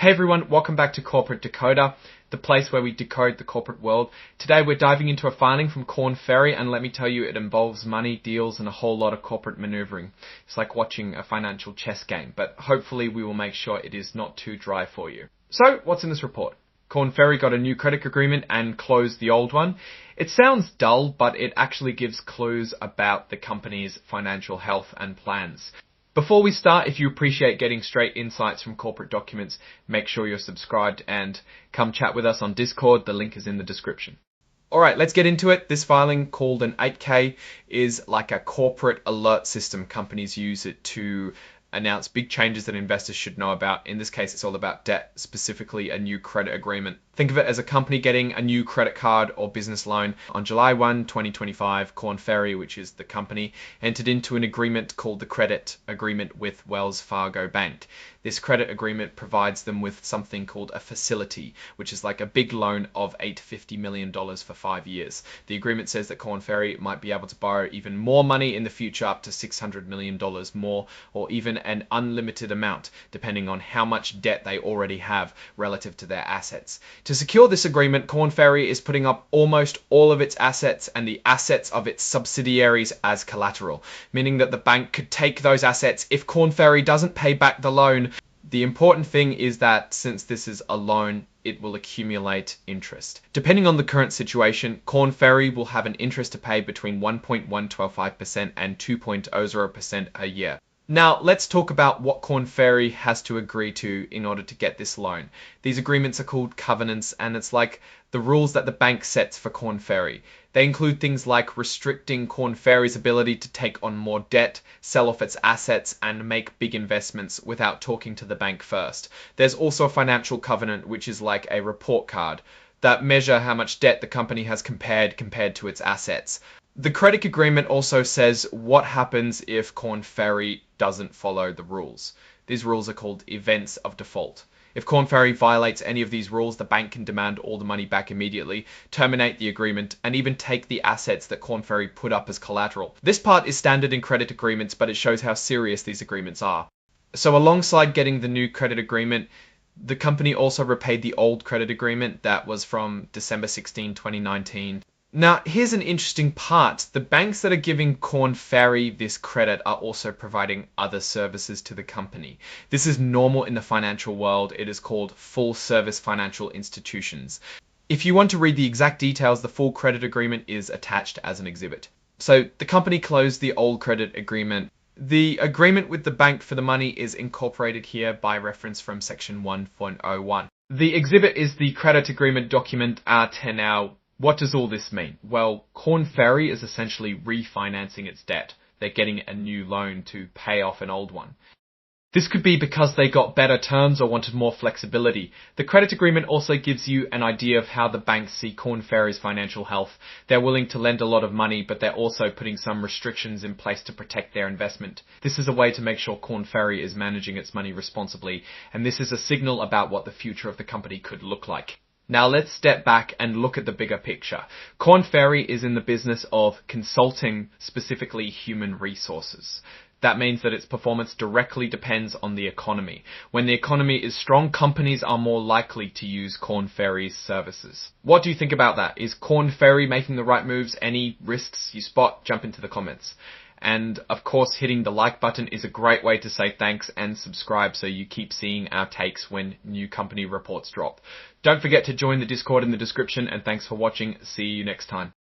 Hey everyone, welcome back to Corporate Decoder, the place where we decode the corporate world. Today we're diving into a filing from Korn Ferry, and let me tell you, it involves money, deals, and a whole lot of corporate maneuvering. It's like watching a financial chess game, but hopefully we will make sure it is not too dry for you. So, what's in this report? Korn Ferry got a new credit agreement and closed the old one. It sounds dull, but it actually gives clues about the company's financial health and plans. Before we start, if you appreciate getting straight insights from corporate documents, make sure you're subscribed and come chat with us on Discord. The link is in the description. Alright, let's get into it. This filing, called an 8K, is like a corporate alert system. Companies use it to announce big changes that investors should know about. In this case, it's all about debt, specifically a new credit agreement. Think of it as a company getting a new credit card or business loan. On July 1, 2025, Korn Ferry, which is the company, entered into an agreement called the Credit Agreement with Wells Fargo Bank. This credit agreement provides them with something called a facility, which is like a big loan of $850 million for 5 years. The agreement says that Korn Ferry might be able to borrow even more money in the future, up to $600 million more, or even an unlimited amount, depending on how much debt they already have relative to their assets. To secure this agreement, Korn Ferry is putting up almost all of its assets and the assets of its subsidiaries as collateral, meaning that the bank could take those assets if Korn Ferry doesn't pay back the loan. The important thing is that since this is a loan, it will accumulate interest. Depending on the current situation, Korn Ferry will have an interest to pay between 1.125% and 2.00% a year. Now, let's talk about what Korn Ferry has to agree to in order to get this loan. These agreements are called covenants, and it's like the rules that the bank sets for Korn Ferry. They include things like restricting Korn Ferry's ability to take on more debt, sell off its assets, and make big investments without talking to the bank first. There's also a financial covenant, which is like a report card that measure how much debt the company has compared to its assets. The credit agreement also says what happens if Korn Ferry doesn't follow the rules. These rules are called events of default. If Korn Ferry violates any of these rules, the bank can demand all the money back immediately, terminate the agreement, and even take the assets that Korn Ferry put up as collateral. This part is standard in credit agreements, but it shows how serious these agreements are. So alongside getting the new credit agreement, the company also repaid the old credit agreement that was from December 16, 2019. Now, here's an interesting part. The banks that are giving Korn Ferry this credit are also providing other services to the company. This is normal in the financial world. It is called full-service financial institutions. If you want to read the exact details, the full credit agreement is attached as an exhibit. So the company closed the old credit agreement. The agreement with the bank for the money is incorporated here by reference from section 1.01. The exhibit is the credit agreement document R10. Now, what does all this mean? Well, Korn Ferry is essentially refinancing its debt. They're getting a new loan to pay off an old one. This could be because they got better terms or wanted more flexibility. The credit agreement also gives you an idea of how the banks see Korn Ferry's financial health. They're willing to lend a lot of money, but they're also putting some restrictions in place to protect their investment. This is a way to make sure Korn Ferry is managing its money responsibly, and this is a signal about what the future of the company could look like. Now let's step back and look at the bigger picture. Korn Ferry is in the business of consulting specifically human resources. That means that its performance directly depends on the economy. When the economy is strong, companies are more likely to use Korn Ferry's services. What do you think about that? Is Korn Ferry making the right moves? Any risks you spot? Jump into the comments. And of course, hitting the like button is a great way to say thanks, and subscribe so you keep seeing our takes when new company reports drop. Don't forget to join the Discord in the description, and thanks for watching. See you next time.